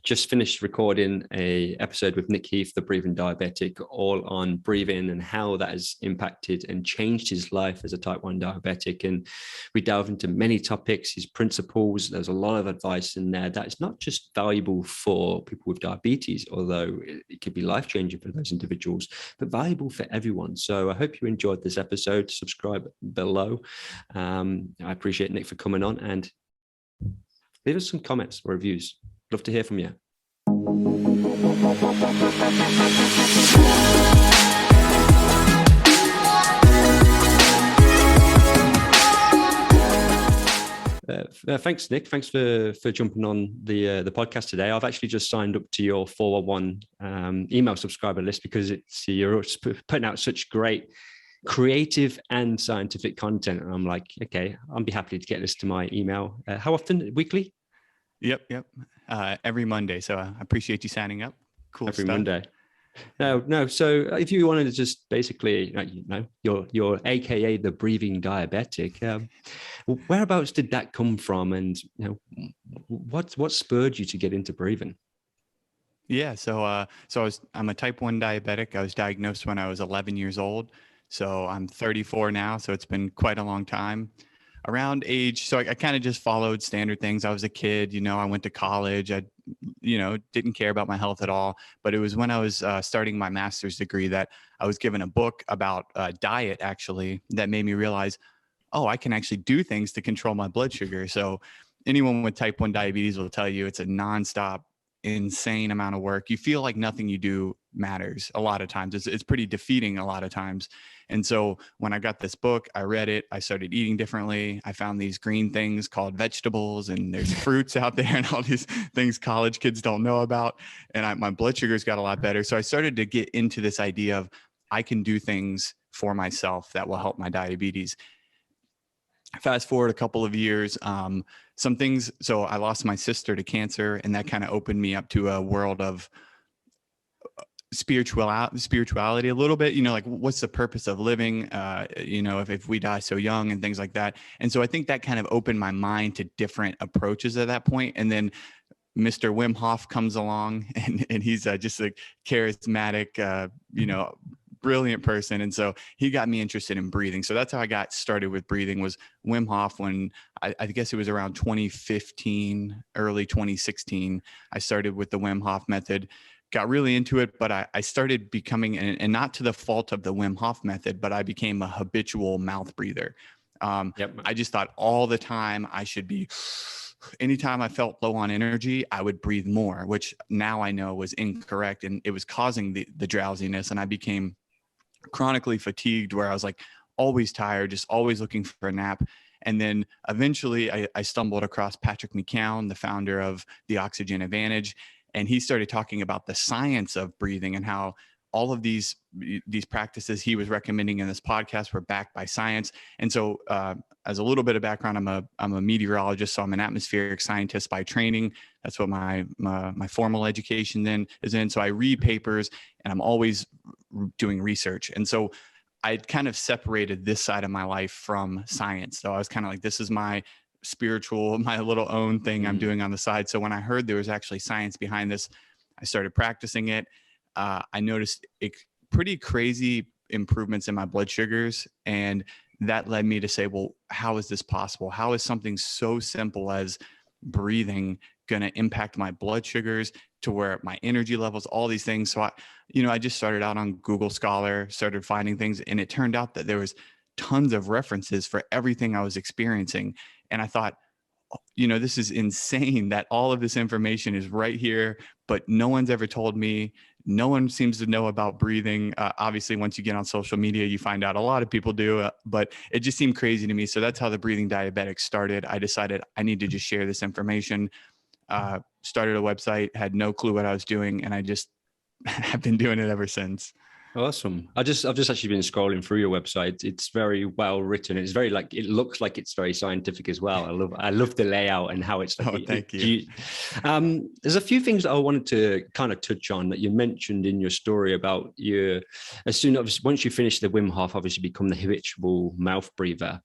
just finished recording a episode with Heath, the Breathing Diabetic, all on breathing and how that has impacted and changed his life as a type 1 diabetic. And we delve into many topics, his principles. There's a lot of advice in there that is not just valuable for people with diabetes, although it could be life-changing for those individuals, but valuable for everyone. So I hope you enjoyed this episode. Subscribe below. I appreciate Nick for coming on, and leave us some comments or reviews. Love to hear from you. Thanks, Nick. Thanks for jumping on the podcast today. I've actually just signed up to your 411 email subscriber list because you're putting out such great creative and scientific content. And I'm like, okay, I'll be happy to get this to my email. How often? Weekly? Yep. Every Monday. So I appreciate you signing up. Cool every stuff. Monday. No. So if you wanted to just basically, you're AKA the Breathing Diabetic. Whereabouts did that come from, and what spurred you to get into breathing? Yeah. So I'm a type 1 diabetic. I was diagnosed when I was 11 years old. So I'm 34 now. So it's been quite a long time. Around age, so I kind of just followed standard things. I was a kid, I went to college. I, didn't care about my health at all. But it was when I was starting my master's degree that I was given a book about diet, actually, that made me realize, oh, I can actually do things to control my blood sugar. So anyone with type 1 diabetes will tell you it's a nonstop, insane amount of work. You feel like nothing you do matters a lot of times. It's pretty defeating a lot of times. And so when I got this book, I read it, I started eating differently. I found these green things called vegetables, and there's fruits out there and all these things college kids don't know about. And my blood sugars got a lot better. So I started to get into this idea of I can do things for myself that will help my diabetes. Fast forward a couple of years, some things. So I lost my sister to cancer, and that kind of opened me up to a world of spirituality a little bit, like what's the purpose of living, if we die so young and things like that. And so I think that kind of opened my mind to different approaches at that point. And then Mr. Wim Hof comes along, and he's just a charismatic, brilliant person. And so he got me interested in breathing. So that's how I got started with breathing, was Wim Hof. When I guess it was around 2015, early 2016, I started with the Wim Hof method, got really into it, but I started becoming, and not to the fault of the Wim Hof method, but I became a habitual mouth breather. I just thought all the time I should be, anytime I felt low on energy, I would breathe more, which now I know was incorrect. And it was causing the drowsiness. And I became chronically fatigued, where I was like always tired, just always looking for a nap. And then eventually I stumbled across Patrick McKeown, the founder of the Oxygen Advantage. And he started talking about the science of breathing and how all of these practices he was recommending in this podcast were backed by science. And so as a little bit of background, I'm a meteorologist, so I'm an atmospheric scientist by training. That's what my formal education then is in. So I read papers, and I'm always doing research. And so I'd kind of separated this side of my life from science. So I was kind of like, this is my spiritual, my little own thing I'm doing on the side. So when I heard there was actually science behind this, I started practicing it. I noticed pretty crazy improvements in my blood sugars. And that led me to say, well, how is this possible? How is something so simple as breathing going to impact my blood sugars to where my energy levels, all these things? So I just started out on Google Scholar, started finding things, and it turned out that there was tons of references for everything I was experiencing. And I thought, this is insane that all of this information is right here, but no one's ever told me. No one seems to know about breathing. Obviously, once you get on social media, you find out a lot of people do, but it just seemed crazy to me. So that's how the Breathing Diabetic started. I decided I need to just share this information. Started a website, had no clue what I was doing, and I just have been doing it ever since. Awesome. I've just actually been scrolling through your website. It's very well written. It's very like, it looks like it's very scientific as well. I love the layout and how it's like. Oh, thank you. There's a few things that I wanted to kind of touch on that you mentioned in your story about your, once you finish the Wim Hof, obviously become the habitual mouth breather,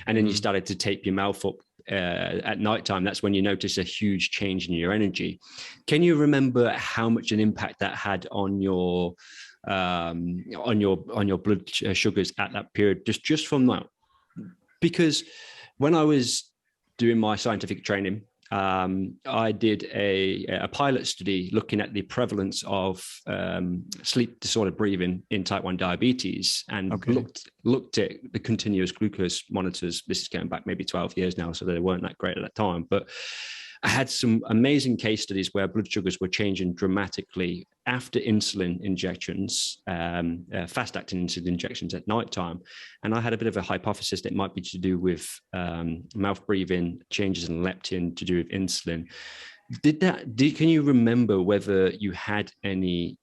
and then you started to tape your mouth up at nighttime. That's when you notice a huge change in your energy. Can you remember how much an impact that had on your blood sugars at that period, just from that? Because when I was doing my scientific training, I did a pilot study looking at the prevalence of sleep disordered breathing in type 1 diabetes, and looked at the continuous glucose monitors. This is going back maybe 12 years now, so they weren't that great at that time, but I had some amazing case studies where blood sugars were changing dramatically after insulin injections, fast-acting insulin injections at nighttime. And I had a bit of a hypothesis that it might be to do with mouth breathing, changes in leptin to do with insulin. Can you remember whether you had any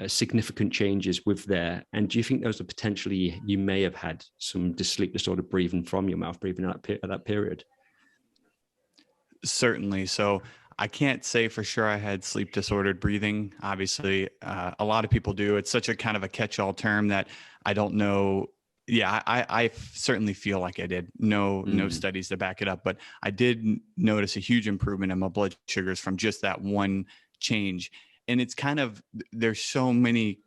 significant changes with there? And do you think those are potentially, you may have had some sleep disordered breathing from your mouth breathing at that period? Certainly. So I can't say for sure I had sleep disordered breathing. Obviously, a lot of people do. It's such a kind of a catch-all term that I don't know. Yeah, I certainly feel like I did. No studies to back it up, but I did notice a huge improvement in my blood sugars from just that one change. And it's kind of, there's so many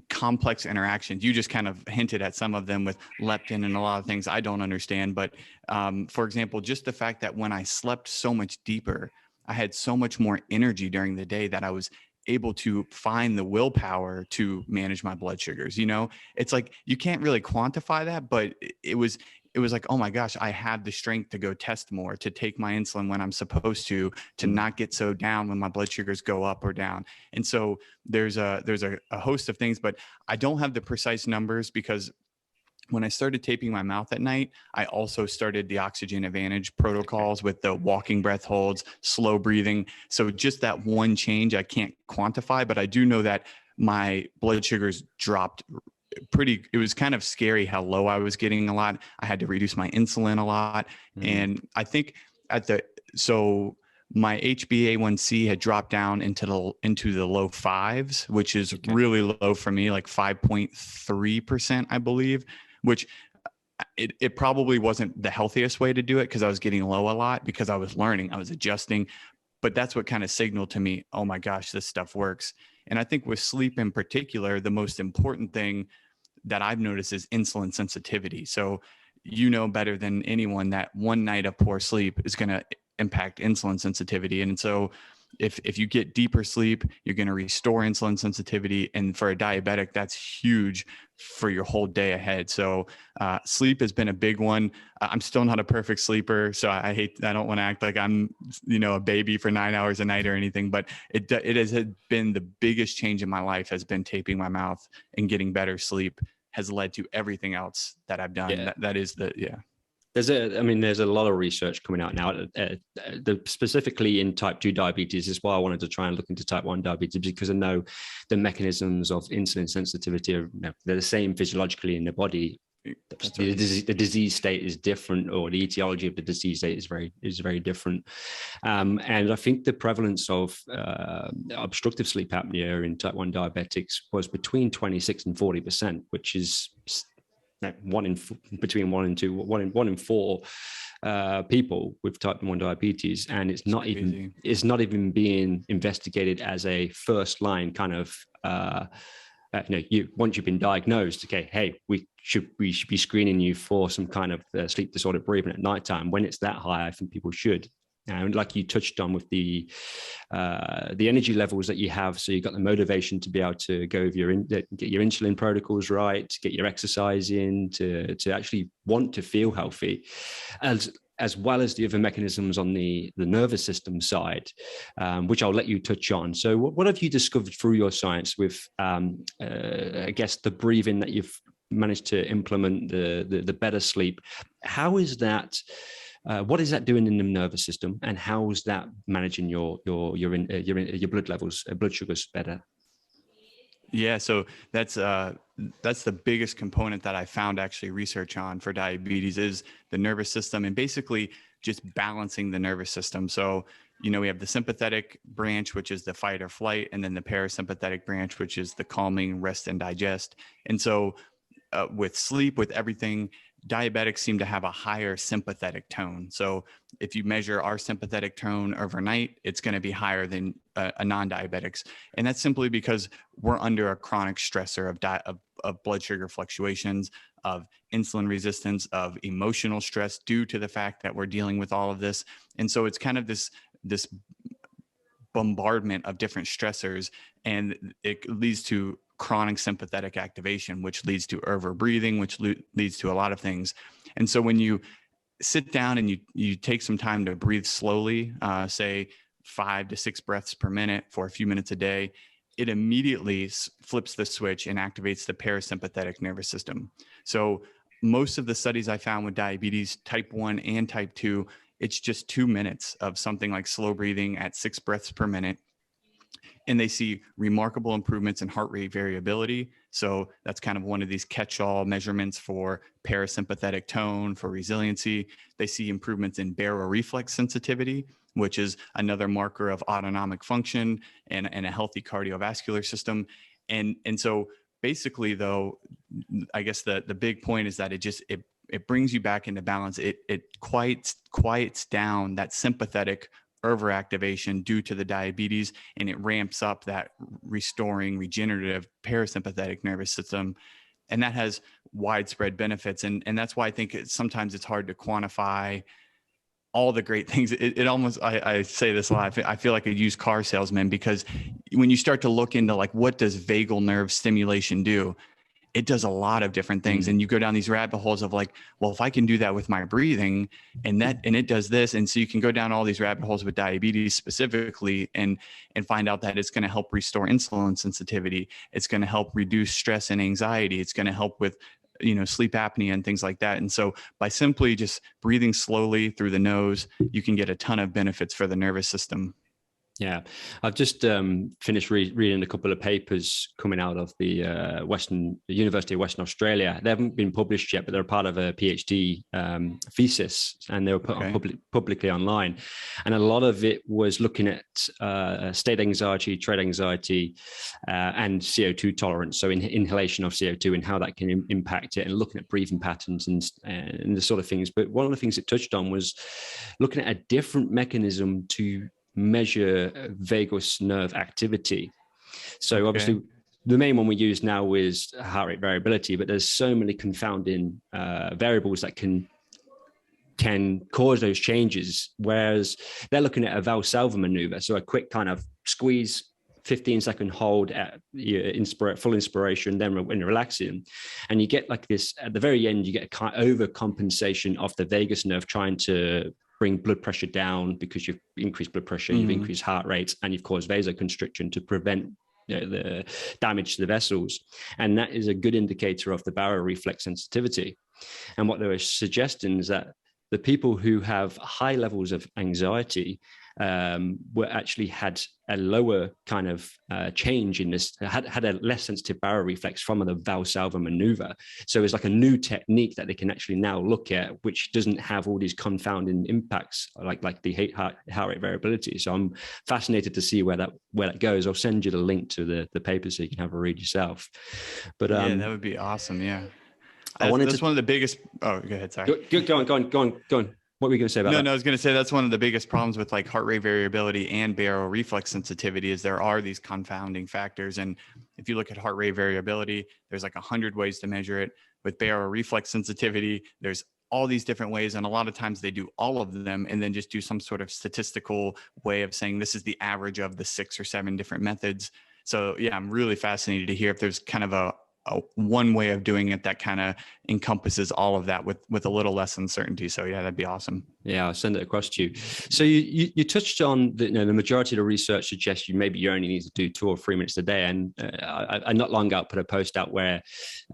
complex interactions. You just kind of hinted at some of them with leptin and a lot of things I don't understand. But for example, just the fact that when I slept so much deeper, I had so much more energy during the day that I was able to find the willpower to manage my blood sugars. You know, it's like, you can't really quantify that, but it was like, oh my gosh, I had the strength to go test more, to take my insulin when I'm supposed to not get so down when my blood sugars go up or down. And so there's a host of things, but I don't have the precise numbers, because when I started taping my mouth at night, I also started the oxygen advantage protocols with the walking breath holds, slow breathing. So just that one change I can't quantify, but I do know that my blood sugars dropped it was kind of scary how low I was getting a lot. I had to reduce my insulin a lot. And I think so my HbA1c had dropped down into the low fives, which is really low for me, like 5.3%, I believe, which it probably wasn't the healthiest way to do it, because I was getting low a lot, because I was learning, I was adjusting. But that's what kind of signaled to me, oh my gosh, this stuff works. And I think with sleep in particular, the most important thing that I've noticed is insulin sensitivity. So you know better than anyone that one night of poor sleep is going to impact insulin sensitivity. And so if you get deeper sleep, you're going to restore insulin sensitivity. And for a diabetic, that's huge for your whole day ahead. So sleep has been a big one. I'm still not a perfect sleeper, so I don't want to act like I'm, a baby for 9 hours a night or anything, but it has been the biggest change in my life, has been taping my mouth and getting better sleep has led to everything else that I've done. Yeah. That is the, yeah. There's a lot of research coming out now, specifically in type 2 diabetes. This is why I wanted to try and look into type 1 diabetes, because I know the mechanisms of insulin sensitivity are, they're the same physiologically in the body. The disease state is different, or the etiology of the disease state is very different. And I think the prevalence of obstructive sleep apnea in type 1 diabetics was between 26 and 40%, which is one in four people with type 1 diabetes, and it's not even being investigated as a first line kind of once you've been diagnosed, okay, hey, we should be screening you for some kind of sleep disorder breathing at nighttime. When it's that high, I think people should. And like you touched on with the energy levels that you have, so you've got the motivation to be able to go get your insulin protocols right, to get your exercise in, to actually want to feel healthy, as well as the other mechanisms on the nervous system side, which I'll let you touch on. So what have you discovered through your science with, I guess, the breathing that you've managed to implement, the better sleep? How is that? What is that doing in the nervous system, and how is that managing your blood levels, blood sugars better? Yeah, so that's the biggest component that I found actually research on for diabetes is the nervous system, and basically just balancing the nervous system. So, we have the sympathetic branch, which is the fight or flight, and then the parasympathetic branch, which is the calming, rest and digest. And so with sleep, with everything, diabetics seem to have a higher sympathetic tone. So if you measure our sympathetic tone overnight, it's going to be higher than a non-diabetics. And that's simply because we're under a chronic stressor of blood sugar fluctuations, of insulin resistance, of emotional stress due to the fact that we're dealing with all of this. And so it's kind of this bombardment of different stressors, and it leads to chronic sympathetic activation, which leads to over breathing, which leads to a lot of things. And so when you sit down and you take some time to breathe slowly, say 5 to 6 breaths per minute for a few minutes a day, it immediately flips the switch and activates the parasympathetic nervous system. So most of the studies I found with diabetes, type 1 and type 2, it's just 2 minutes of something like slow breathing at 6 breaths per minute. And they see remarkable improvements in heart rate variability. So that's kind of one of these catch-all measurements for parasympathetic tone, for resiliency. They see improvements in baroreflex sensitivity, which is another marker of autonomic function and a healthy cardiovascular system. And so basically, though, I guess the big point is that it brings you back into balance. It quiets down that sympathetic overactivation due to the diabetes, and it ramps up that restoring, regenerative parasympathetic nervous system. And that has widespread benefits. And that's why I think sometimes it's hard to quantify all the great things. It almost, I say this a lot, I feel like a used car salesman, because when you start to look into like, what does vagal nerve stimulation do? It does a lot of different things. And you go down these rabbit holes of like, well, if I can do that with my breathing and it does this. And so you can go down all these rabbit holes with diabetes specifically and find out that it's going to help restore insulin sensitivity. It's going to help reduce stress and anxiety. It's going to help with, sleep apnea and things like that. And so by simply just breathing slowly through the nose, you can get a ton of benefits for the nervous system. Yeah, I've just finished reading a couple of papers coming out of the University of Western Australia. They haven't been published yet, but they're part of a Ph.D. Thesis, and they were put on publicly online. And a lot of it was looking at state anxiety, trait anxiety, and CO2 tolerance. So inhalation of CO2 and how that can impact it, and looking at breathing patterns and the sort of things. But one of the things it touched on was looking at a different mechanism to measure vagus nerve activity. So obviously the main one we use now is heart rate variability, but there's so many confounding variables that can cause those changes, whereas they're looking at a Valsalva maneuver. So a quick kind of squeeze, 15-second hold at full inspiration, then when you're relaxing, and you get like this at the very end, you get a kind of overcompensation of the vagus nerve trying to bring blood pressure down, because you've increased blood pressure, you've increased heart rate, and you've caused vasoconstriction to prevent the damage to the vessels. And that is a good indicator of the baroreflex sensitivity. And what they were suggesting is that the people who have high levels of anxiety had a lower kind of change in this, had a less sensitive baroreflex from the Valsalva maneuver. So it's like a new technique that they can actually now look at, which doesn't have all these confounding impacts like the heart rate variability. So I'm fascinated to see where that goes. I'll send you the link to the paper so you can have a read yourself. But yeah, that would be awesome. Yeah. That's one of the biggest. Oh, go ahead. Sorry. Go on. What were you going to say about that? No, I was going to say that's one of the biggest problems with like heart rate variability and baroreflex sensitivity is there are these confounding factors. And if you look at heart rate variability, there's like 100 ways to measure it. With baroreflex sensitivity, there's all these different ways. And a lot of times they do all of them and then just do some sort of statistical way of saying this is the average of the 6 or 7 different methods. So yeah, I'm really fascinated to hear if there's kind of a one way of doing it that kind of encompasses all of that with a little less uncertainty. So yeah, that'd be awesome. Yeah, I'll send it across to you. So you touched on the, the majority of the research suggests maybe you only need to do 2 or 3 minutes a day. And I not long ago put a post out where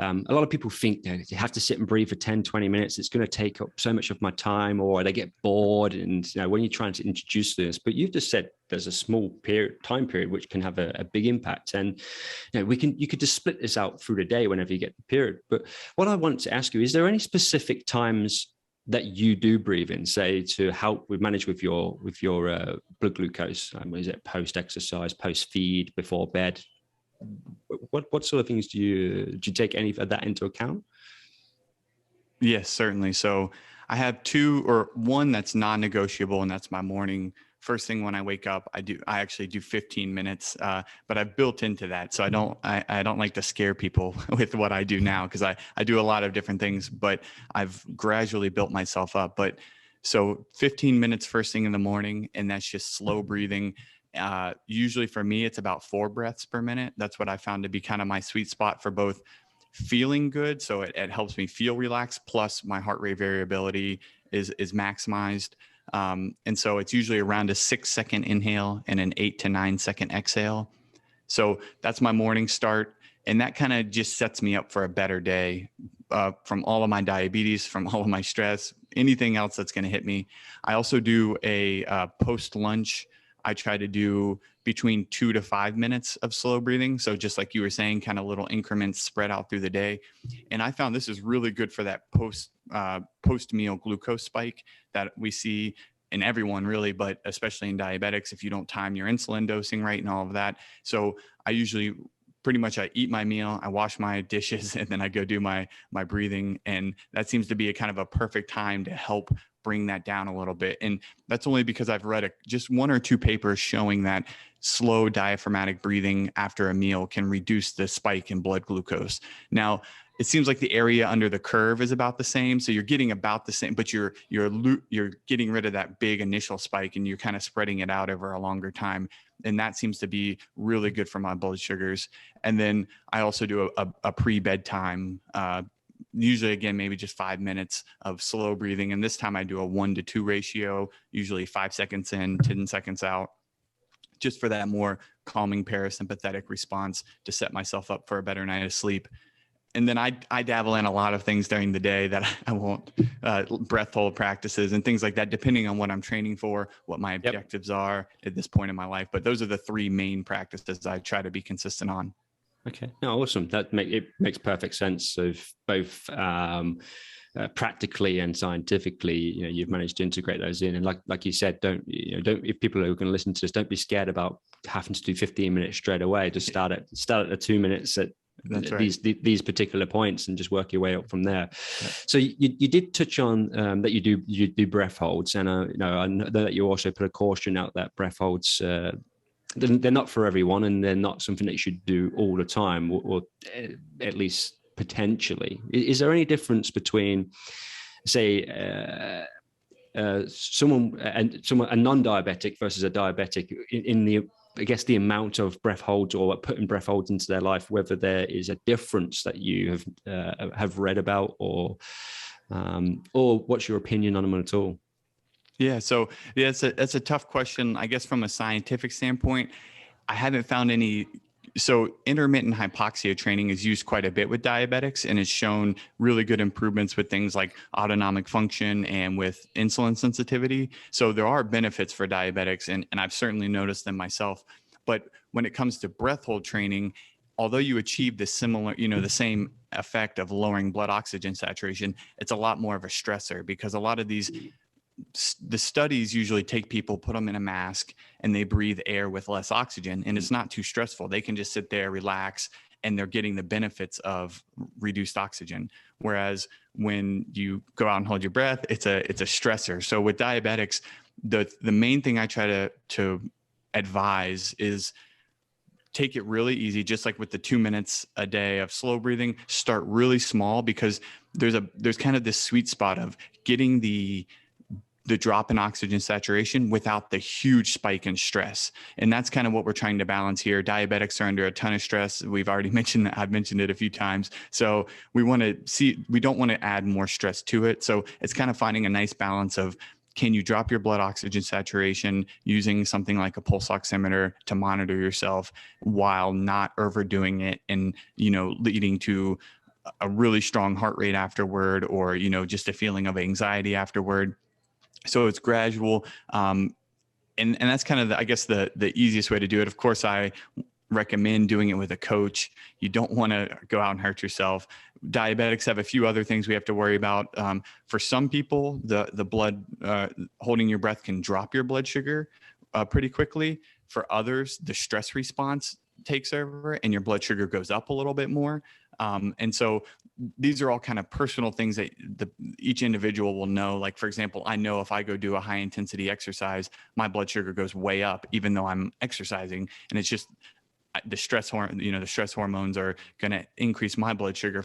a lot of people think you have to sit and breathe for 10, 20 minutes. It's going to take up so much of my time, or they get bored. And when you're trying to introduce this, but you've just said there's a small time period which can have a big impact. And you could just split this out through the day whenever you get the period. But what I want to ask you, is there any specific times that you do breathe in, say, to help manage with your blood glucose? Is it post exercise, post feed, before bed? What sort of things do you take any of that into account? Yes, certainly. So I have one that's non-negotiable, and that's my morning. First thing when I wake up, I actually do 15 minutes, but I've built into that. So I don't like to scare people with what I do now, because I do a lot of different things, but I've gradually built myself up. But so 15 minutes first thing in the morning, and that's just slow breathing. Usually for me, it's about 4 breaths per minute. That's what I found to be kind of my sweet spot for both feeling good. So it helps me feel relaxed. Plus my heart rate variability is maximized. And so it's usually around a 6-second inhale and an 8 to 9 second exhale. So that's my morning start. And that kind of just sets me up for a better day, from all of my diabetes, from all of my stress, anything else that's going to hit me. I also do a post lunch. I try to do between 2 to 5 minutes of slow breathing. So just like you were saying, kind of little increments spread out through the day. And I found this is really good for that post-meal glucose spike that we see in everyone really, but especially in diabetics, if you don't time your insulin dosing right and all of that. So I usually I eat my meal, I wash my dishes, and then I go do my breathing. And that seems to be a kind of a perfect time to help bring that down a little bit. And that's only because I've read just 1 or 2 papers showing that slow diaphragmatic breathing after a meal can reduce the spike in blood glucose. Now, it seems like the area under the curve is about the same. So you're getting about the same, but you're getting rid of that big initial spike, and you're kind of spreading it out over a longer time. And that seems to be really good for my blood sugars. And then I also do a pre-bedtime, usually again, maybe just 5 minutes of slow breathing. And this time I do a 1-to-2 ratio, usually 5 seconds in, 10 seconds out, just for that more calming parasympathetic response to set myself up for a better night of sleep. And then I dabble in a lot of things during the day that I won't, breath hold practices and things like that, depending on what I'm training for, what my objectives are at this point in my life. But those are the 3 main practices I try to be consistent on. Okay, no, awesome. It makes perfect sense of both practically and scientifically. You've managed to integrate those in, and like you said, don't if people are going to listen to this, don't be scared about having to do 15 minutes straight away. Just start at the 2 minutes at these particular points, and just work your way up from there. Yeah. So you did touch on that you do breath holds, and I know that you also put a caution out that breath holds. They're not for everyone, and they're not something that you should do all the time, or at least potentially. Is there any difference between, say, a non-diabetic versus a diabetic in the, I guess, the amount of breath holds or putting breath holds into their life, whether there is a difference that you have read about, or what's your opinion on them at all? Yeah. So that's a tough question. I guess from a scientific standpoint, I haven't found any. So intermittent hypoxia training is used quite a bit with diabetics, and it's shown really good improvements with things like autonomic function and with insulin sensitivity. So there are benefits for diabetics, and I've certainly noticed them myself. But when it comes to breath hold training, although you achieve the same effect of lowering blood oxygen saturation, it's a lot more of a stressor, because a lot of the studies usually take people, put them in a mask, and they breathe air with less oxygen, and it's not too stressful. They can just sit there, relax, and they're getting the benefits of reduced oxygen. Whereas when you go out and hold your breath, it's a stressor. So with diabetics, the main thing I try to advise is take it really easy, just like with the 2 minutes a day of slow breathing. Start really small, because there's kind of this sweet spot of getting the drop in oxygen saturation without the huge spike in stress. And that's kind of what we're trying to balance here. Diabetics are under a ton of stress. We've already mentioned that. I've mentioned it a few times. So we don't want to add more stress to it. So it's kind of finding a nice balance of can you drop your blood oxygen saturation using something like a pulse oximeter to monitor yourself while not overdoing it and, leading to a really strong heart rate afterward, or, just a feeling of anxiety afterward. So it's gradual. And that's kind of, I guess, the easiest way to do it. Of course, I recommend doing it with a coach. You don't want to go out and hurt yourself. Diabetics have a few other things we have to worry about. For some people, the blood, holding your breath can drop your blood sugar pretty quickly. For others, the stress response takes over and your blood sugar goes up a little bit more. And so these are all kind of personal things that each individual will know. Like, for example, I know if I go do a high intensity exercise, my blood sugar goes way up, even though I'm exercising. And it's just the stress hormones are going to increase my blood sugar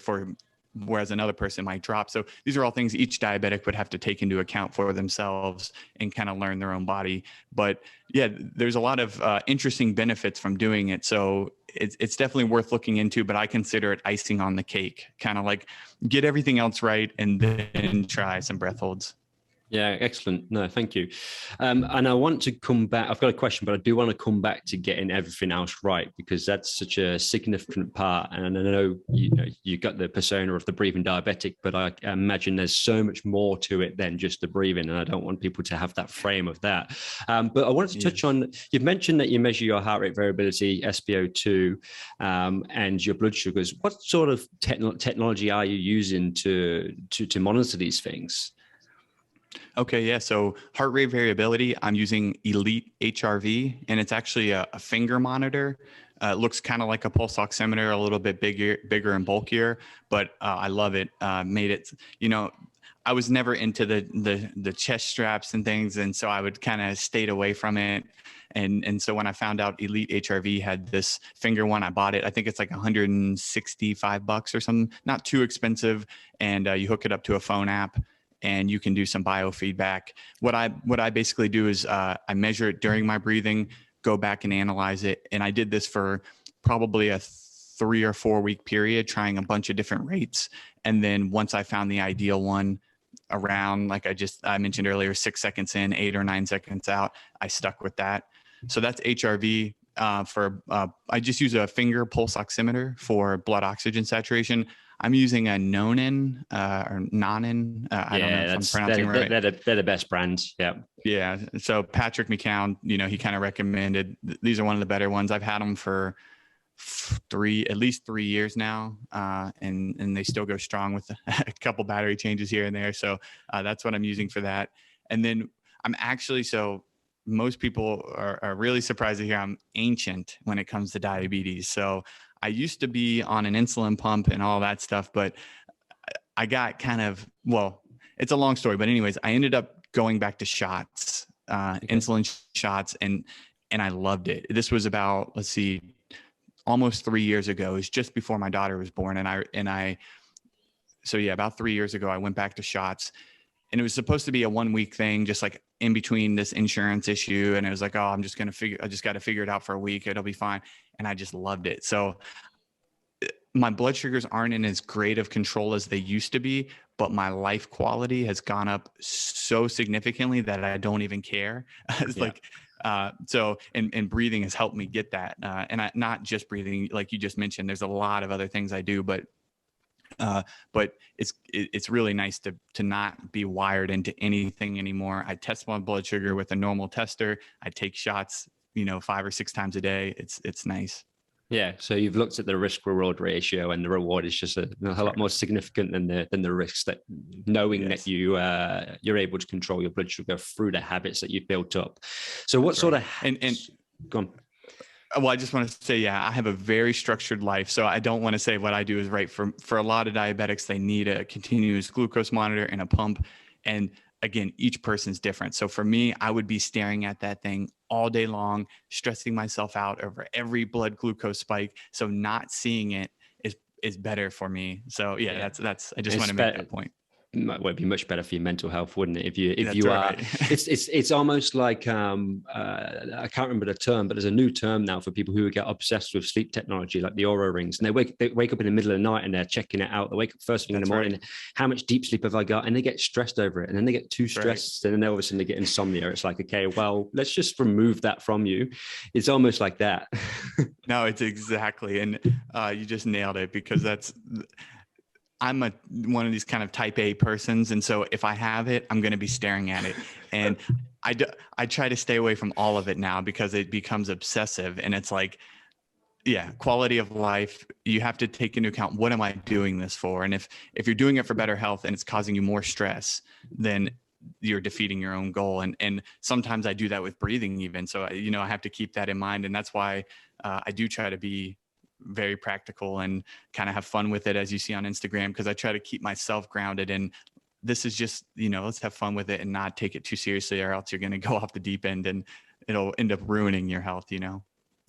whereas another person might drop. So these are all things each diabetic would have to take into account for themselves and kind of learn their own body. But yeah, there's a lot of interesting benefits from doing it. So it's definitely worth looking into, but I consider it icing on the cake, kind of like get everything else right and then try some breath holds. Yeah, excellent. No, thank you. And I want to come back. I've got a question, but I do want to come back to getting everything else right, because that's such a significant part. And I know you got the persona of the breathing diabetic, but I imagine there's so much more to it than just the breathing. And I don't want people to have that frame of that. But I wanted to touch on, you've mentioned that you measure your heart rate variability, SpO2, and your blood sugars. What sort of technology are you using to monitor these things? Okay, yeah. So heart rate variability, I'm using Elite HRV, and it's actually a finger monitor. It looks kind of like a pulse oximeter, a little bit bigger and bulkier, but I love it. Made it, I was never into the chest straps and things, and so I would kind of stayed away from it. And so when I found out Elite HRV had this finger one, I bought it. I think it's like $165 or something, not too expensive, and you hook it up to a phone app, and you can do some biofeedback. What I basically do is I measure it during my breathing, go back and analyze it. And I did this for probably a 3 or 4 week period, trying a bunch of different rates. And then once I found the ideal one around, like I mentioned earlier, 6 seconds in, 8 or 9 seconds out, I stuck with that. So that's HRV. I just use a finger pulse oximeter for blood oxygen saturation. I'm using a Nonin or Nonin. I don't know if I'm pronouncing it right. They're the best brands. Yeah. Yeah. So Patrick McCown, he kind of recommended, these are one of the better ones. I've had them for at least 3 years now. And they still go strong with a couple battery changes here and there. So that's what I'm using for that. And then so most people are really surprised to hear I'm ancient when it comes to diabetes. So I used to be on an insulin pump and all that stuff, but I got it's a long story, but anyways, I ended up going back to shots, insulin shots, and I loved it. This was about, almost 3 years ago. It was just before my daughter was born. About 3 years ago, I went back to shots, and it was supposed to be a 1 week thing, just like in between this insurance issue. And it was like, I just got to figure it out for a week. It'll be fine. And I just loved it. So my blood sugars aren't in as great of control as they used to be, but my life quality has gone up so significantly that I don't even care. And breathing has helped me get that. And not just breathing, like you just mentioned, there's a lot of other things I do, but it's really nice to not be wired into anything anymore. I test my blood sugar with a normal tester. I take shots, 5 or 6 times a day. It's nice. Yeah. So you've looked at the risk reward ratio, and the reward is just a lot more significant than the risks, that knowing that you're able to control your blood sugar through the habits that you've built up. So what sort of go on. Well, I just want to say, I have a very structured life. So I don't want to say what I do is right. For a lot of diabetics, they need a continuous glucose monitor and a pump. And again, each person's different. So for me, I would be staring at that thing all day long, stressing myself out over every blood glucose spike. So not seeing it is better for me. So that's, I just want to make that point. would be much better for your mental health, wouldn't it? If That's you are, right. it's almost like I can't remember the term, but there's a new term now for people who get obsessed with sleep technology, like the Aura rings, and they wake up in the middle of the night and they're checking it out. They wake up first thing in the morning. Right. How much deep sleep have I got? And they get stressed over it, and then they get too stressed, and then all of a sudden they get insomnia. It's like, okay, well, let's just remove that from you. It's almost like that. No, it's exactly, and you just nailed it, because I'm one of these kind of type A persons. And so if I have it, I'm going to be staring at it. And I try to stay away from all of it now, because it becomes obsessive. And it's like, yeah, quality of life, you have to take into account, what am I doing this for? And if you're doing it for better health and it's causing you more stress, then you're defeating your own goal. And sometimes I do that with breathing even. So, I have to keep that in mind. And that's why I do try to be very practical and kind of have fun with it, as you see on Instagram, because I try to keep myself grounded. And this is just, let's have fun with it and not take it too seriously, or else you're going to go off the deep end and it'll end up ruining your health,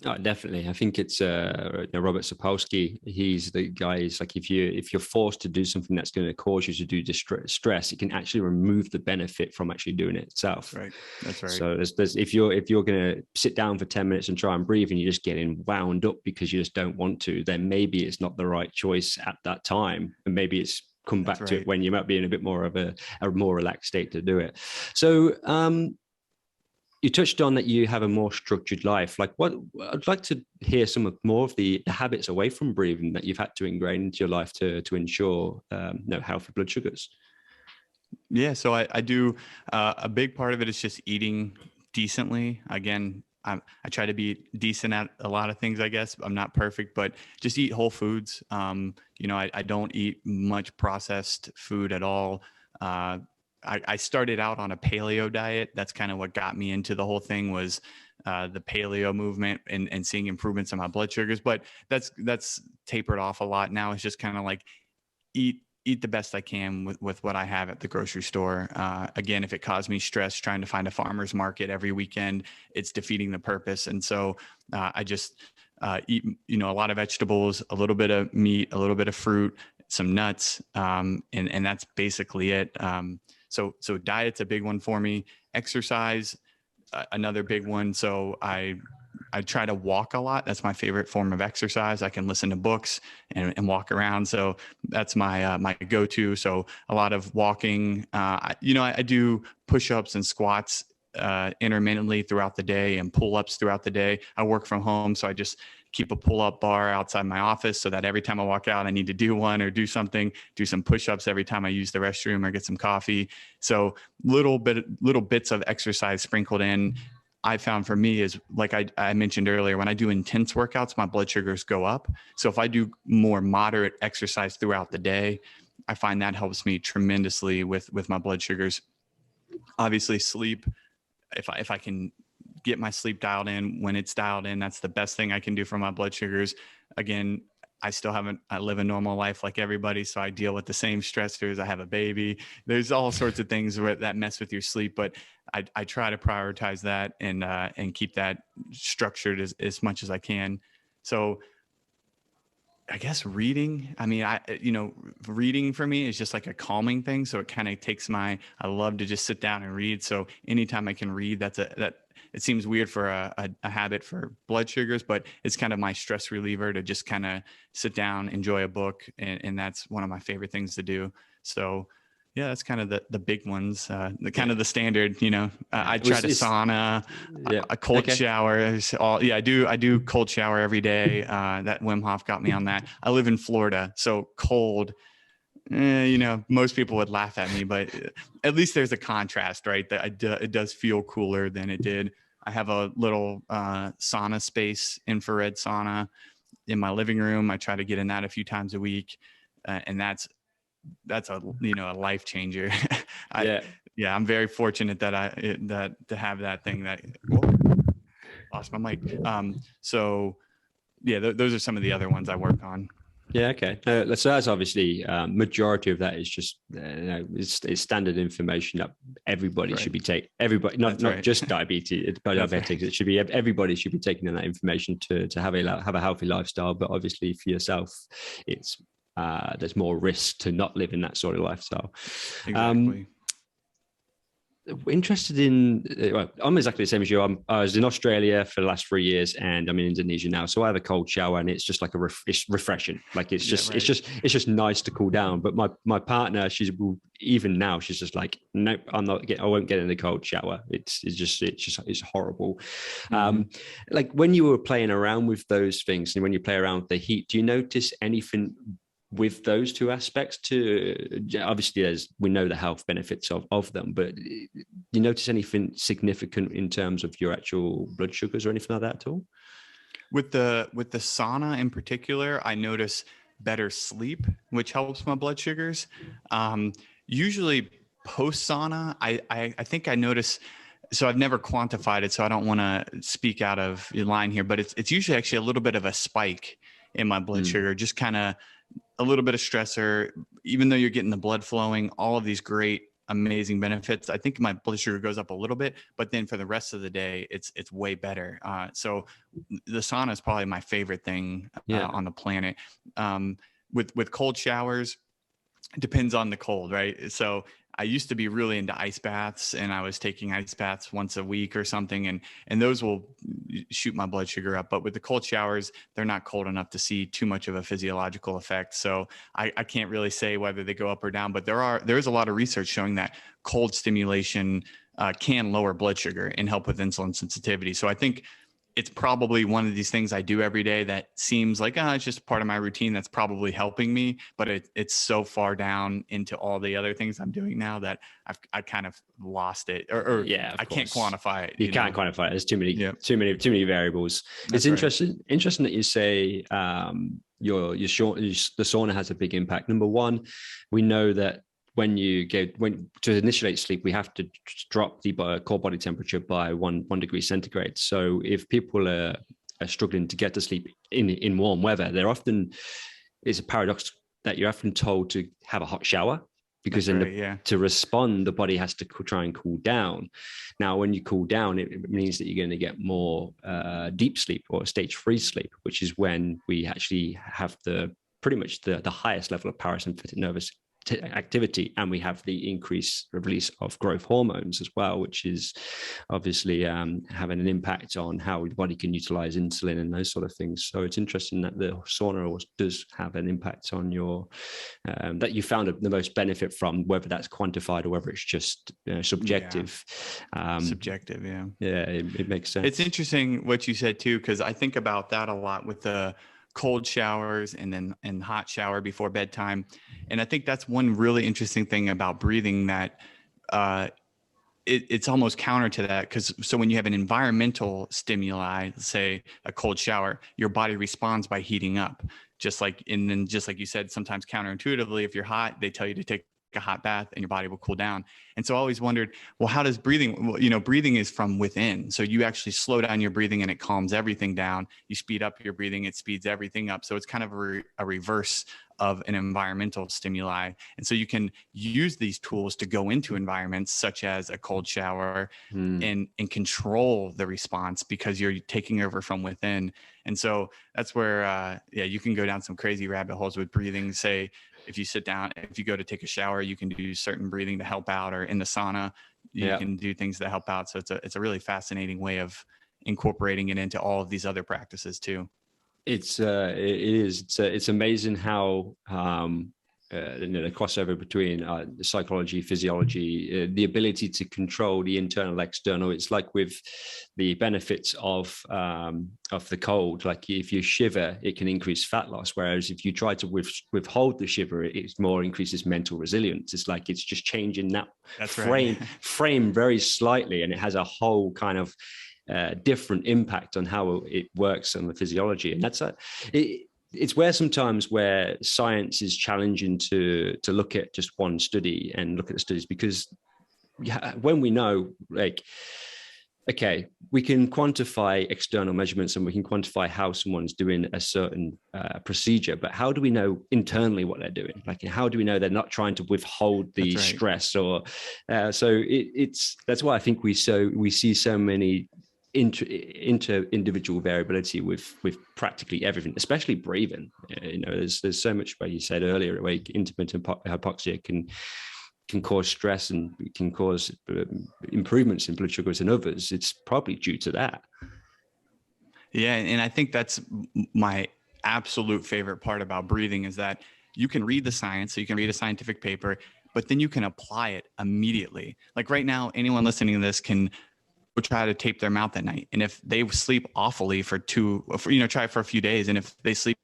Oh, definitely. I think it's Robert Sapolsky. He's the guy. Is like, if you're forced to do something that's going to cause you to do stress, it can actually remove the benefit from actually doing it itself. Right. That's right. So there's if you're going to sit down for 10 minutes and try and breathe, and you're just getting wound up because you just don't want to, then maybe it's not the right choice at that time, and maybe it's come back to it when you might be in a bit more of a more relaxed state to do it. So you touched on that you have a more structured life. Like, what I'd like to hear some more of the habits away from breathing that you've had to ingrain into your life to ensure healthy blood sugars. Yeah, so I do. A big part of it is just eating decently. Again, I try to be decent at a lot of things, I guess. I'm not perfect, but just eat whole foods. I don't eat much processed food at all. I started out on a paleo diet. That's kind of what got me into the whole thing, was the paleo movement and seeing improvements in my blood sugars. But that's tapered off a lot. Now it's just kind of like eat the best I can with what I have at the grocery store. Again, if it caused me stress trying to find a farmer's market every weekend, it's defeating the purpose. And so I just eat, a lot of vegetables, a little bit of meat, a little bit of fruit, some nuts, and that's basically it. So diet's a big one for me. Exercise, another big one. So I try to walk a lot. That's my favorite form of exercise. I can listen to books and walk around. So that's my my go-to. So a lot of walking. I do push-ups and squats intermittently throughout the day, and pull-ups throughout the day. I work from home, so I just keep a pull-up bar outside my office, so that every time I walk out, I need to do one or do something, do some push-ups every time I use the restroom or get some coffee. So little bits of exercise sprinkled in. I found for me is, like I mentioned earlier, when I do intense workouts, my blood sugars go up. So if I do more moderate exercise throughout the day, I find that helps me tremendously with my blood sugars. Obviously, sleep. If I can get my sleep dialed in when it's dialed in, that's the best thing I can do for my blood sugars. Again, I live a normal life like everybody. So I deal with the same stressors. I have a baby. There's all sorts of things that mess with your sleep, but I try to prioritize that and keep that structured as much as I can. So I guess reading, reading for me is just like a calming thing. So it kind of I love to just sit down and read. So anytime I can read, it seems weird for a habit for blood sugars, but it's kind of my stress reliever to just kind of sit down, enjoy a book. And that's one of my favorite things to do. So yeah, that's kind of the big ones, the standard, I try to sauna, a cold shower. I do cold shower every day. That Wim Hof got me on that. I live in Florida, so cold, most people would laugh at me, but at least there's a contrast, right? That it does feel cooler than it did. I have a little sauna space, infrared sauna in my living room. I try to get in that a few times a week. And that's a life changer. I'm very fortunate that to have that thing lost my mic. So yeah, those are some of the other ones I work on. Yeah. Okay. So that's obviously majority of that is just it's standard information that everybody should be taking. Everybody, not just diabetics. It should be everybody should be taking in that information to have a healthy lifestyle. But obviously for yourself, it's there's more risk to not living that sort of lifestyle. Exactly. Interested in, well, I'm exactly the same as you. I was in Australia for the last 3 years, and I'm in Indonesia now. So I have a cold shower, and it's just like it's refreshing. Like it's just nice to cool down. But my partner, even now, she's just like, nope, I won't get in the cold shower. It's horrible. Like when you were playing around with those things, and when you play around with the heat, do you notice anything with those two aspects? Obviously we know the health benefits of them, but do you notice anything significant in terms of your actual blood sugars or anything like that at all? With the sauna in particular, I notice better sleep, which helps my blood sugars. Usually post sauna, I think I notice, so I've never quantified it, so I don't want to speak out of line here, but it's usually actually a little bit of a spike in my blood sugar, just kind of a little bit of stressor, even though you're getting the blood flowing, all of these great, amazing benefits. I think my blood sugar goes up a little bit, but then for the rest of the day, it's way better. So the sauna is probably my favorite thing on the planet. With cold showers, it depends on the cold, right? So I used to be really into ice baths, and I was taking ice baths once a week or something, and those will shoot my blood sugar up. But with the cold showers, they're not cold enough to see too much of a physiological effect. So I can't really say whether they go up or down, but there is a lot of research showing that cold stimulation can lower blood sugar and help with insulin sensitivity. So I think it's probably one of these things I do every day that seems like, it's just part of my routine that's probably helping me, but it's so far down into all the other things I'm doing now that I kind of lost it, or I can't quantify it. You can't quantify it. There's too many variables. It's interesting that you say the sauna has a big impact. Number one, we know that when to initiate sleep, we have to drop the core body temperature by one degree centigrade. So if people are struggling to get to sleep in warm weather, it's a paradox that you're often told to have a hot shower, because to respond, the body has to try and cool down. Now, when you cool down, it means that you're going to get more deep sleep, or stage 3 sleep, which is when we actually have pretty much the highest level of parasympathetic nervous activity, and we have the increased release of growth hormones as well, which is obviously having an impact on how the body can utilize insulin and those sort of things. So it's interesting that the sauna does have an impact on your that you found the most benefit from, whether that's quantified or whether it's just subjective. Subjective, it makes sense. It's interesting what you said too, because I think about that a lot with the cold showers and hot shower before bedtime. And I think that's one really interesting thing about breathing, that it's almost counter to that. So when you have an environmental stimuli, let's say a cold shower, your body responds by heating up. Just like you said, sometimes counterintuitively, if you're hot, they tell you to take a hot bath and your body will cool down. And so I always wondered, well, how does breathing, breathing is from within. So you actually slow down your breathing and it calms everything down. You speed up your breathing, it speeds everything up. So it's kind of a reverse of an environmental stimuli. And so you can use these tools to go into environments such as a cold shower and control the response, because you're taking over from within. And so that's where, you can go down some crazy rabbit holes with breathing. Say, if you sit down, if you go to take a shower, you can do certain breathing to help out, or in the sauna, you can do things that help out. So it's a really fascinating way of incorporating it into all of these other practices too. It's amazing how the crossover between psychology, physiology, the ability to control the internal, external. It's like with the benefits of the cold. Like if you shiver, it can increase fat loss. Whereas if you try to withhold the shiver, it more increases mental resilience. It's like it's just changing that frame very slightly, and it has a whole kind of different impact on how it works on the physiology. And that's it's where sometimes where science is challenging to look at just one study and look at the studies, because when we know, like, okay, we can quantify external measurements and we can quantify how someone's doing a certain procedure, but how do we know internally what they're doing? Like, how do we know they're not trying to withhold the stress? Or so it's that's why I think we see so many into individual variability with practically everything, especially breathing. There's so much, where you said earlier, where intermittent hypoxia can cause stress and can cause improvements in blood sugars in others. It's probably due to that. Yeah, and I think that's my absolute favorite part about breathing, is that you can read the science, so you can read a scientific paper, but then you can apply it immediately. Like right now, anyone listening to this can try to tape their mouth at night. And if they sleep awfully for try it for a few days. And if they sleep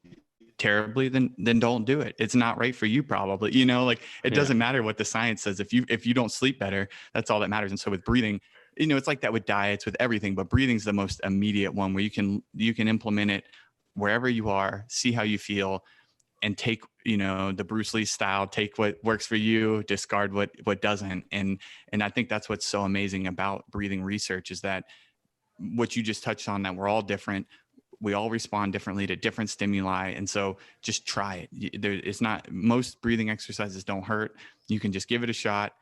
terribly, then don't do it. It's not right for you, probably. It doesn't matter what the science says. If you don't sleep better, that's all that matters. And so with breathing, it's like that with diets, with everything, but breathing's the most immediate one, where you can implement it wherever you are, see how you feel, and take, the Bruce Lee style, take what works for you, discard what doesn't. And I think that's what's so amazing about breathing research, is that what you just touched on, that we're all different. We all respond differently to different stimuli. And so just try it. Most breathing exercises don't hurt. You can just give it a shot,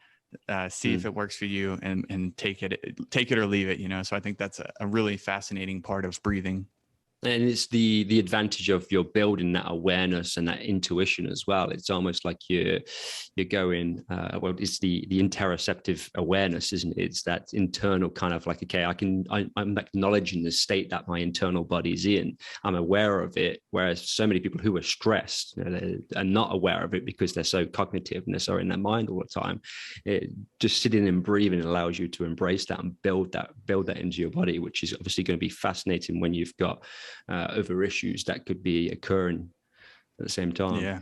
see if it works for you, and take it or leave it, So I think that's a really fascinating part of breathing. And it's the advantage of you're building that awareness and that intuition as well. It's almost like you're going, it's the interoceptive awareness, isn't it? It's that internal kind of like, okay, I'm acknowledging the state that my internal body's in. I'm aware of it. Whereas so many people who are stressed, they are not aware of it because they're so cognitive and they're so in their mind all the time. Just sitting and breathing allows you to embrace that and build that into your body, which is obviously going to be fascinating when you've got other issues that could be occurring at the same time. Yeah.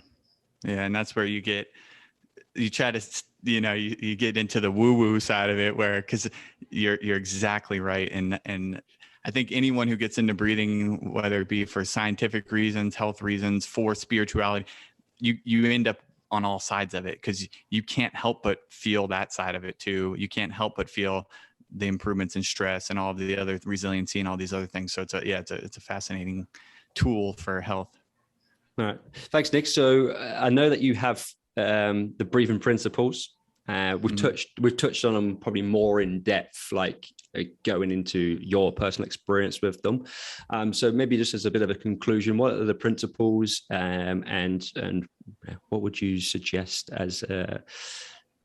And that's where you try to, you get into the woo-woo side of it, where, cause you're exactly right. And I think anyone who gets into breathing, whether it be for scientific reasons, health reasons, for spirituality, you end up on all sides of it, because you can't help but feel that side of it too. You can't help but feel the improvements in stress and all of the other resiliency and all these other things. So it's a fascinating tool for health. All right. Thanks, Nick. So I know that you have the breathing principles. We've touched on them probably more in depth, like going into your personal experience with them. So maybe just as a bit of a conclusion, what are the principles, and what would you suggest as I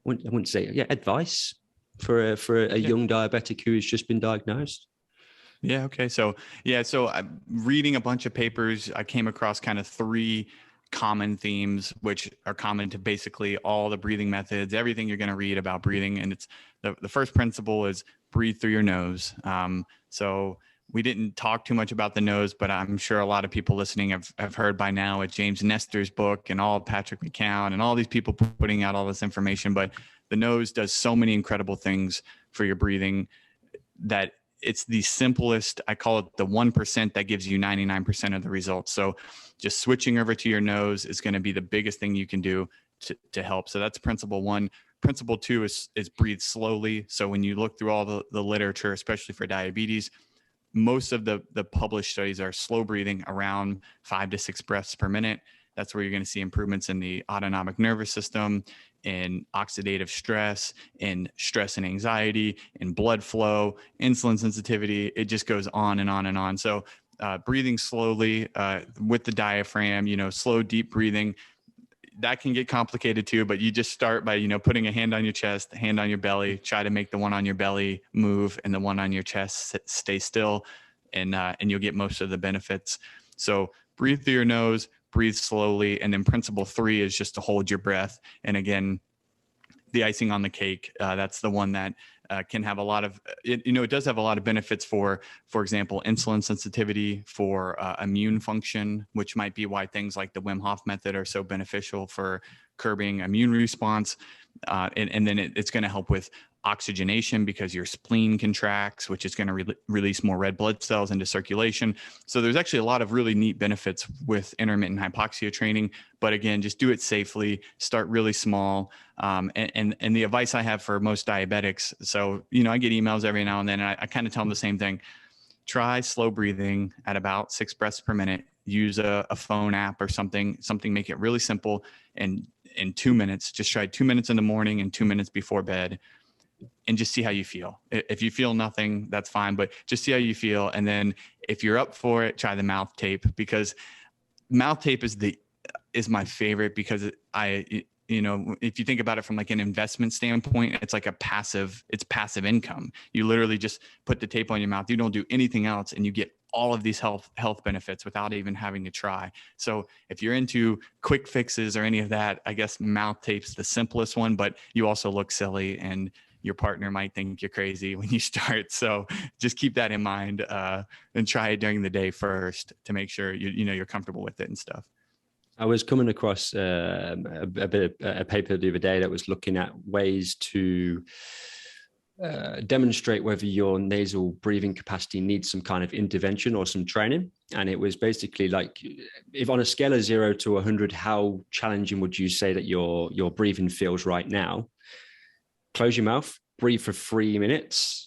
wouldn't say advice for a young diabetic who has just been diagnosed? Yeah. Okay. So I'm reading a bunch of papers. I came across kind of 3 common themes, which are common to basically all the breathing methods, everything you're going to read about breathing. And it's the first principle is breathe through your nose. So we didn't talk too much about the nose, but I'm sure a lot of people listening have heard by now with James Nestor's book and all Patrick McCown and all these people putting out all this information. But the nose does so many incredible things for your breathing that it's the simplest. I call it the 1% that gives you 99% of the results. So just switching over to your nose is going to be the biggest thing you can do to help. So that's principle 1. Principle 2 is breathe slowly. So when you look through all the literature, especially for diabetes, most of the published studies are slow breathing, around 5 to 6 breaths per minute. That's where you're going to see improvements in the autonomic nervous system, in oxidative stress, in stress and anxiety, in blood flow, insulin sensitivity. It just goes on and on and on. So breathing slowly with the diaphragm, slow, deep breathing, that can get complicated too, but you just start by, putting a hand on your chest, a hand on your belly, try to make the one on your belly move and the one on your chest stay still, and you'll get most of the benefits. So breathe through your nose, breathe slowly. And then principle 3 is just to hold your breath. And again, the icing on the cake, that's the one that can have a lot of, it does have a lot of benefits for example, insulin sensitivity, for immune function, which might be why things like the Wim Hof method are so beneficial for curbing immune response. And then it's going to help with oxygenation, because your spleen contracts, which is going to release more red blood cells into circulation. So there's actually a lot of really neat benefits with intermittent hypoxia training. But again, just do it safely, start really small. And the advice I have for most diabetics, so, I get emails every now and then, and I kind of tell them the same thing. Try slow breathing at about 6 breaths per minute. Use a phone app or something, make it really simple. And in 2 minutes, just try 2 minutes in the morning and 2 minutes before bed. and just see how you feel. If you feel nothing, that's fine, but just see how you feel. And then if you're up for it, try the mouth tape, because mouth tape is my favorite, because if you think about it from like an investment standpoint, it's like it's passive income. You literally just put the tape on your mouth. You don't do anything else, and you get all of these health benefits without even having to try. So if you're into quick fixes or any of that, I guess mouth tape's the simplest one, but you also look silly and your partner might think you're crazy when you start. So just keep that in mind, and try it during the day first to make sure you're comfortable with it and stuff. I was coming across a paper the other day that was looking at ways to demonstrate whether your nasal breathing capacity needs some kind of intervention or some training. And it was basically like, if on a scale of 0 to 100, how challenging would you say that your breathing feels right now? Close your mouth, breathe for 3 minutes.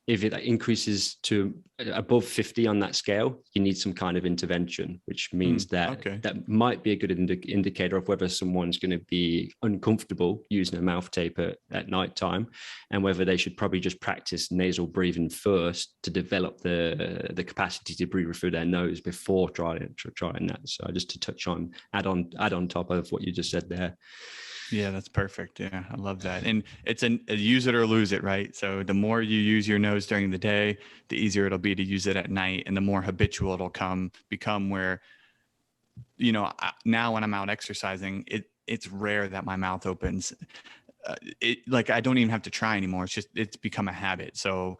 If it increases to above 50 on that scale, you need some kind of intervention, which means that might be a good indicator of whether someone's going to be uncomfortable using a mouth tape at nighttime, and whether they should probably just practice nasal breathing first to develop the capacity to breathe through their nose before trying that. So just to touch on, add on top of what you just said there. Yeah, that's perfect. Yeah, I love that. And it's a use it or lose it, right? So the more you use your nose during the day, the easier it'll be to use it at night, and the more habitual it'll become where, now when I'm out exercising, it's rare that my mouth opens. Like I don't even have to try anymore. It's become a habit. So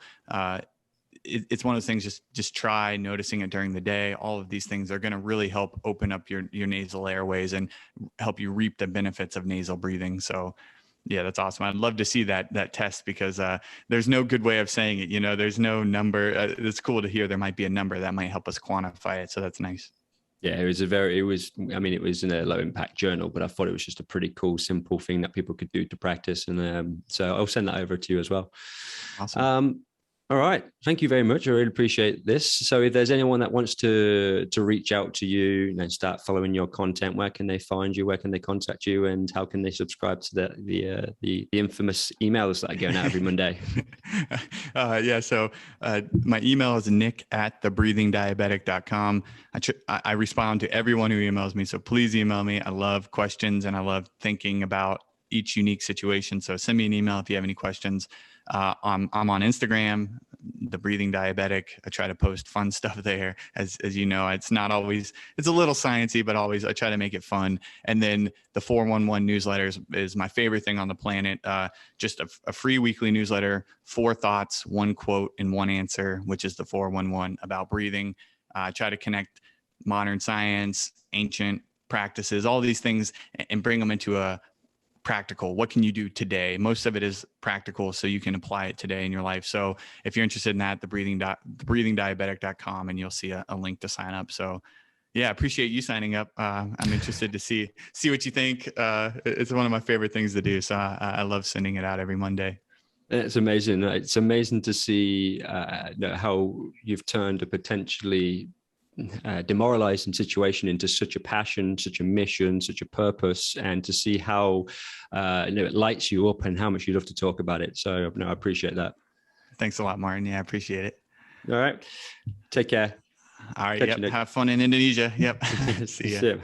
it's one of those things, just try noticing it during the day. All of these things are going to really help open up your nasal airways and help you reap the benefits of nasal breathing. So yeah, that's awesome. I'd love to see that test, because there's no good way of saying it. There's no number. It's cool to hear there might be a number that might help us quantify it. So that's nice. Yeah, it was in a low impact journal, but I thought it was just a pretty cool, simple thing that people could do to practice. And so I'll send that over to you as well. Awesome. All right. Thank you very much. I really appreciate this. So if there's anyone that wants to reach out to you and start following your content, where can they find you? Where can they contact you? And how can they subscribe to the infamous emails that are going out every Monday? So my email is nick@thebreathingdiabetic.com. I respond to everyone who emails me. So please email me. I love questions and I love thinking about each unique situation. So send me an email if you have any questions. I'm on Instagram, The Breathing Diabetic. I try to post fun stuff there. As you know, it's not always, it's a little sciencey, but always I try to make it fun. And then the 411 newsletter is my favorite thing on the planet. Just a free weekly newsletter, 4 thoughts, 1 quote, and 1 answer, which is the 411 about breathing. I try to connect modern science, ancient practices, all these things, and bring them into a practical. What can you do today? Most of it is practical, so you can apply it today in your life. So if you're interested in that, thebreathingdiabetic.com, and you'll see a link to sign up. So yeah, I appreciate you signing up. I'm interested to see what you think. It's one of my favorite things to do. So I love sending it out every Monday. It's amazing. It's amazing to see how you've turned a potentially demoralizing situation into such a passion, such a mission, such a purpose, and to see how it lights you up and how much you love to talk about it. So I appreciate that. Thanks a lot, Martin. Yeah, I appreciate it. All right. Take care. All right. Yep. Have fun in Indonesia. Yep. See ya.